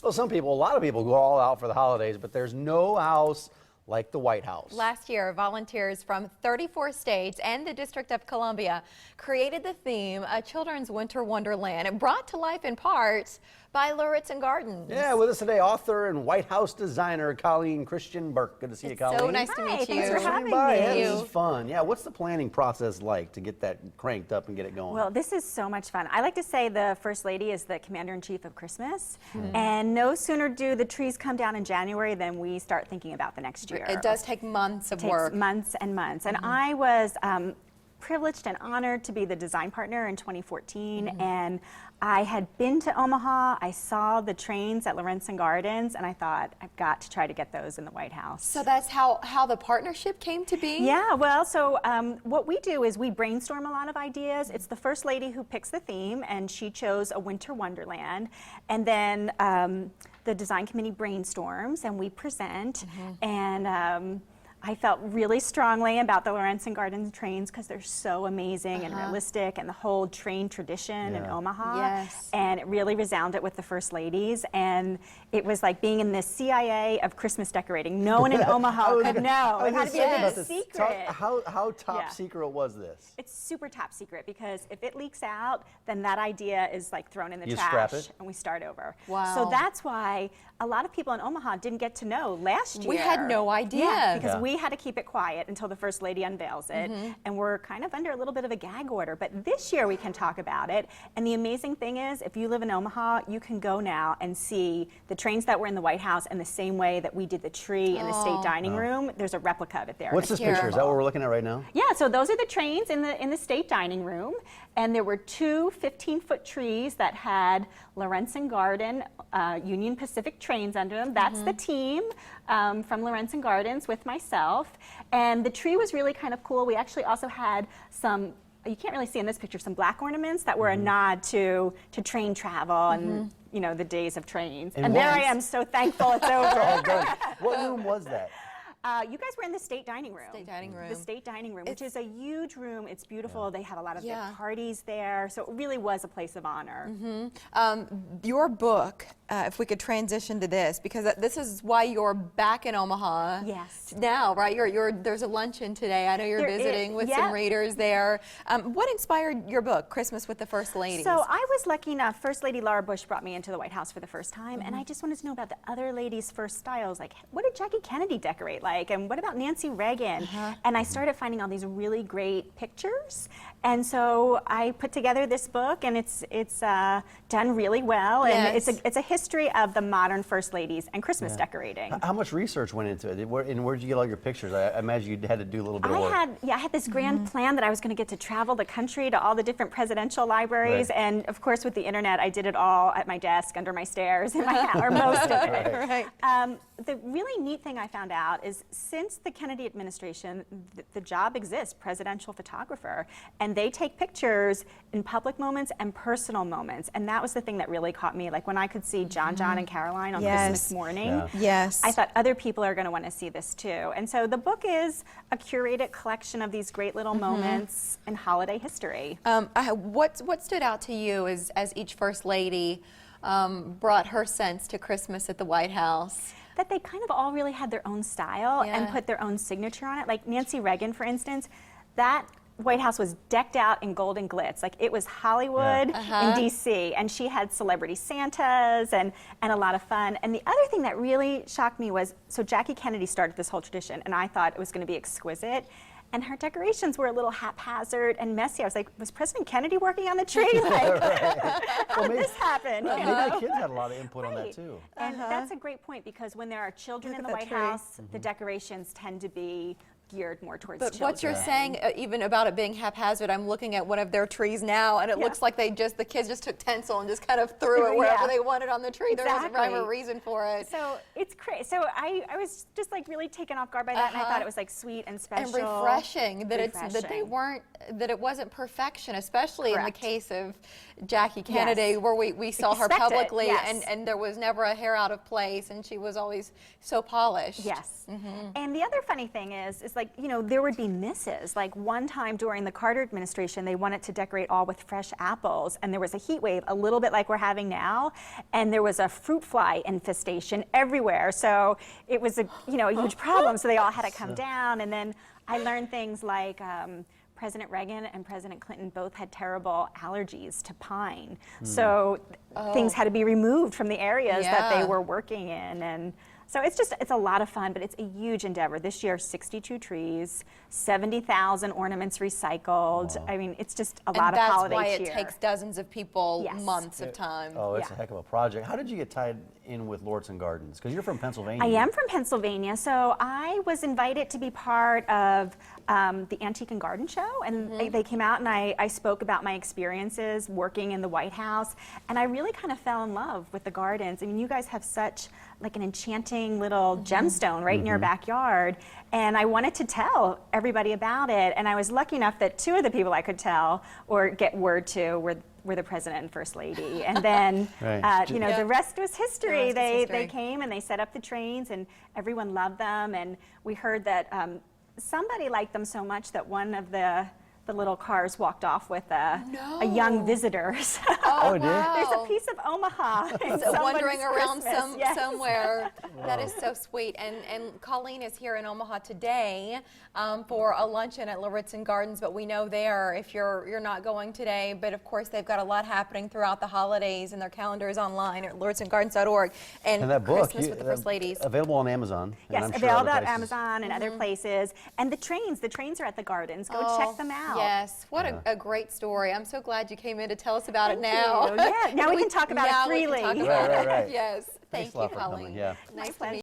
Well, a lot of people go all out for the holidays, but there's no house like the White House. Last year, volunteers from 34 states and the District of Columbia created the theme, A Children's Winter Wonderland, and brought to life in part by Lauritzen Gardens. Yeah, with us today, author and White House designer Coleen Christian Burke. Good to see you, Coleen. So nice to meet you. Thanks for having me. Yeah, this is fun. Yeah, what's the planning process like to get that cranked up and get it going? Well, this is so much fun. I like to say the First Lady is the Commander-in-Chief of Christmas, and no sooner do the trees come down in January than we start thinking about the next year. It does take months of work. Months and months. And I was privileged and honored to be the design partner in 2014, and I had been to Omaha. I saw the trains at Lauritzen Gardens, and I thought, I've got to try to get those in the White House. So that's how the partnership came to be? Yeah, well, so what we do is we brainstorm a lot of ideas. It's the First Lady who picks the theme, and she chose a winter wonderland. And then the design committee brainstorms, and we present. And I felt really strongly about the Lauritzen Gardens trains because they're so amazing and realistic, and the whole train tradition in Omaha. Yes. And it really resounded with the First Ladies, and it was like being in the CIA of Christmas decorating. No one in Omaha could know. It had to be a secret. How top secret was this? It's super top secret, because if it leaks out, then that idea is like thrown in the trash, scrap it? and we start over. Wow. So that's why a lot of people in Omaha didn't get to know last year. We had no idea. Yeah, because we had to keep it quiet until the First Lady unveils it, and we're kind of under a little bit of a gag order. But this year we can talk about it, and the amazing thing is, if you live in Omaha, you can go now and see the trains that were in the White House in the same way that we did the tree in the state dining room. There's a replica of it there. What's this picture? Is that what we're looking at right now? Yeah, so those are the trains in the state dining room, and there were two 15-foot trees that had Lauritzen Garden Union Pacific trains under them. That's the team from Lauritzen Gardens with myself, and the tree was really kind of cool. We actually also had some, you can't really see in this picture, some black ornaments that were a nod to train travel and you know, the days of trains. And there I am, so thankful it's over. It's all done. What room was that? You guys were in the state dining room. State dining room. The state dining room, which is a huge room. It's beautiful. They had a lot of big parties there, so it really was a place of honor. Your book, if we could transition to this, because this is why you're back in Omaha. Yes. Now, right? There's a luncheon today. I know you're visiting with some readers there. What inspired your book, Christmas with the First Ladies? So I was lucky enough. First Lady Laura Bush brought me into the White House for the first time, and I just wanted to know about the other ladies' first styles. Like, what did Jackie Kennedy decorate like, and what about Nancy Reagan? And I started finding all these really great pictures, and so I put together this book, and it's done really well, and it's a history of the modern First Ladies and Christmas decorating. How much research went into it? Where did you get all your pictures? I imagine you had to do a little bit of work. I had this grand plan that I was going to get to travel the country to all the different presidential libraries, and of course with the internet, I did it all at my desk, under my stairs, in my house, or most of it. The really neat thing I found out is, since the Kennedy administration, the job exists, presidential photographer, and they take pictures in public moments and personal moments, and that was the thing that really caught me. Like when I could see John and Caroline on Christmas morning, I thought other people are going to want to see this too. And so the book is a curated collection of these great little moments in holiday history. What stood out to you as each First Lady brought her sense to Christmas at the White House? That they kind of all really had their own style and put their own signature on it. Like Nancy Reagan, for instance, that White House was decked out in gold and glitz. Like it was Hollywood in DC, and she had celebrity Santas and a lot of fun. And the other thing that really shocked me was, so Jackie Kennedy started this whole tradition, and I thought it was going to be exquisite. And her decorations were a little haphazard and messy. I was like, was President Kennedy working on the tree? Like, how did this happen? Maybe the kids had a lot of input on that too. And that's a great point, because when there are children in the White House, the decorations tend to be geared more towards children. What you're saying, even about it being haphazard, I'm looking at one of their trees now, and it looks like the kids just took tinsel and just kind of threw it wherever they wanted on the tree. There was a rhyme or reason for it. So it's crazy. So I was just like really taken off guard by that, and I thought it was like sweet and special and refreshing that it wasn't perfection, especially in the case of Jackie Kennedy, where we saw her publicly, and there was never a hair out of place, and she was always so polished. And the other funny thing is like, you know, there would be misses. Like one time during the Carter administration, they wanted to decorate all with fresh apples, and there was a heat wave, a little bit like we're having now, and there was a fruit fly infestation everywhere. So it was a, you know, a huge problem. So they all had to come down, and then I learned things like President Reagan and President Clinton both had terrible allergies to pine. So things had to be removed from the areas that they were working in. And so it's a lot of fun, but it's a huge endeavor. This year, 62 trees, 70,000 ornaments recycled. I mean, it's just a lot of holiday cheer. And that's why it takes dozens of people months of time. Oh, it's a heck of a project. How did you get tied in with Lauritzen Gardens? Because you're from Pennsylvania. I am from Pennsylvania, so I was invited to be part of the Antique and Garden Show, and they came out and I spoke about my experiences working in the White House, and I really kind of fell in love with the gardens. I mean, you guys have such like an enchanting little gemstone right in your backyard, and I wanted to tell everybody about it, and I was lucky enough that two of the people I could tell or get word to were the president and first lady, and then you know, the rest was history. They came and they set up the trains, and everyone loved them, and we heard that somebody liked them so much that one of the little cars walked off with a young visitor. So Oh, wow. there's a piece of Omaha wandering around Christmas. somewhere. That is so sweet. And Coleen is here in Omaha today for a luncheon at Lauritzen Gardens, but we know there if you're not going today, but of course they've got a lot happening throughout the holidays, and their calendar is online at lauritzenGardens.org. And that book, Christmas with the First Ladies. Available on Amazon. Yes, and I'm sure available other at places. Amazon and other places. And the trains are at the gardens. Go check them out. Yes, what a great story. I'm so glad you came in to tell us about it Thank now. you. Yeah, now we can talk about it Now we freely. can talk about Right. it. Yes, Thanks thank a lot you, for coming. Coleen. Yeah. Nice to pleasure. meet you.